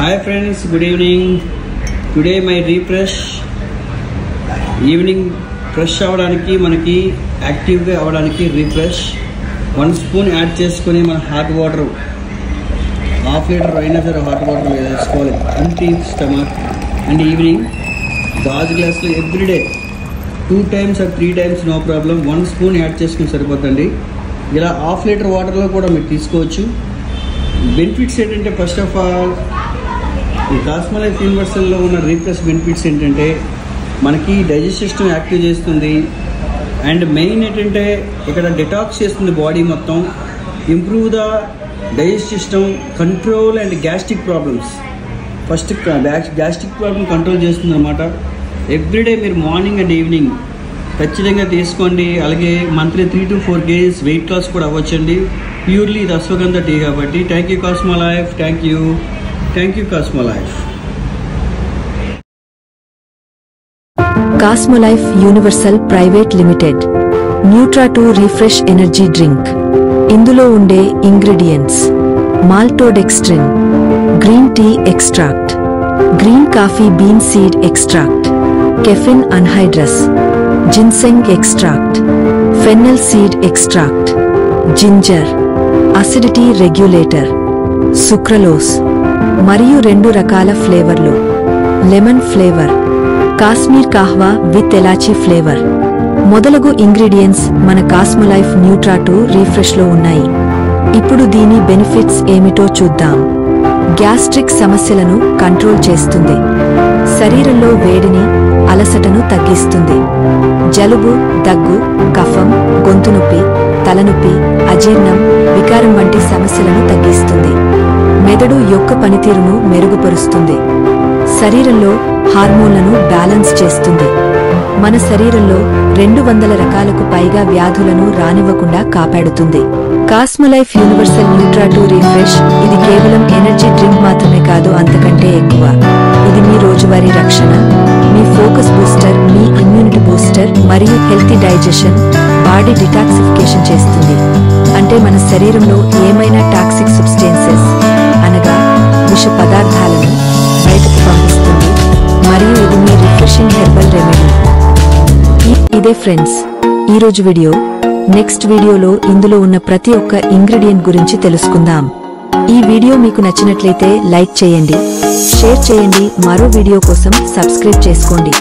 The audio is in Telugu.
Hi friends, good evening. Today my refresh evening fresh అవడానికి మనకి యాక్టివ్గా అవడానికి రిఫ్రెష్ 1 స్పూన్ యాడ్ చేసుకొని మన హాట్ వాటర్ హాఫ్ లీటర్ అయినా సరే హాట్ వాటర్ వేసుకోవాలి ఎంటీ స్టమక్ అండ్ ఈవినింగ్ గాజు గ్లాస్లో everyday 2 times or 3 times no problem 1 spoon add చేసుకుని సరిపోతుంది. ఇలా హాఫ్ లీటర్ వాటర్లో కూడా మీరు తీసుకోవచ్చు. బెనిఫిట్స్ ఏంటంటే ఫస్ట్ ఆఫ్ ఆల్ ఈ కాస్మోలైఫ్ యూనివర్సల్లో ఉన్న రీఫ్రెష్ బెనిఫిట్స్ ఏంటంటే మనకి డైజెస్ట్ సిస్టమ్ యాక్టివ్ చేస్తుంది అండ్ మెయిన్ ఏంటంటే ఇక్కడ డిటాక్స్ చేస్తుంది బాడీ మొత్తం, improve the digest system, control and gastric problems. First gastric problem control చేస్తుంది అన్నమాట. ఎవ్రీడే మీరు మార్నింగ్ అండ్ ఈవినింగ్ ఖచ్చితంగా తీసుకోండి. అలాగే monthly 3 to 4 days weight loss కూడా అవ్వచ్చండి. ప్యూర్లీ ఇది అశ్వగంధ టీ కాబట్టి. Thank you Cosmolife, thank you Cosmolife. Cosmolife universal private limited nutra 2 refresh energy drink. ఇందులో ఉండే ingredients: maltodextrin, green tea extract, green coffee bean seed extract, caffeine anhydrous, ginseng extract, fennel seed extract, ginger, acidity regulator, sucralose మరియు 2 రకాల ఫ్లేవర్లు: lemon flavour, Kashmir kahwa with elaichi flavour మొదలగు ఇంగ్రీడియంట్స్ మన కాస్మోలైఫ్ న్యూట్రా 2 రిఫ్రెష్లో ఉన్నాయి. ఇప్పుడు దీని బెనిఫిట్స్ ఏమిటో చూద్దాం. గ్యాస్ట్రిక్ సమస్యలను కంట్రోల్ చేస్తుంది, శరీరంలో వేడిని, అలసటను తగ్గిస్తుంది, జలుబు, దగ్గు, కఫం, గొంతు నొప్పి, తలనొప్పి, అజీర్ణం, వికారం వంటి సమస్యలను తగ్గిస్తుంది, మెదడు యొక్క పనితీరును మెరుగుపరుస్తుంది, శరీరంలో హార్మోన్లను బ్యాలెన్స్ చేస్తుంది, మన శరీరంలో 200 రకాలకు పైగా వ్యాధులను రానివ్వకుండా కాపాడుతుంది. కాస్మోలైఫ్ యూనివర్సల్ న్యూట్రా 2 రిఫ్రెష్ ఇది కేవలం ఎనర్జీ డ్రింక్ మాత్రమే కాదు, అంతకంటే ఎక్కువ. ఇది మీ రోజువారీ రక్షణ, మీ ఫోకస్ బూస్టర్, మీ ఇమ్యూనిటీ బూస్టర్ మరియు హెల్తీ డైజెషన్, బాడీ డిటాక్సిఫికేషన్ చేస్తుంది. అంటే మన శరీరంలో ఏమైనా టాక్సిక్ సబ్స్టెన్సెస్ అనగా విష పదార్థాలను బయటకు పంపిస్తుంది మరియు ఇది మీ రిఫ్రెషింగ్ హెర్బల్ రెమెడీ. ఇదే ఫ్రెండ్స్ ఈరోజు వీడియో. నెక్స్ట్ వీడియోలో ఇందులో ఉన్న ప్రతి ఒక్క ఇంగ్రీడియంట్ గురించి తెలుసుకుందాం. ఈ వీడియో మీకు నచ్చినట్లయితే లైక్ చేయండి, షేర్ చేయండి, మరో వీడియో కోసం సబ్స్క్రైబ్ చేసుకోండి.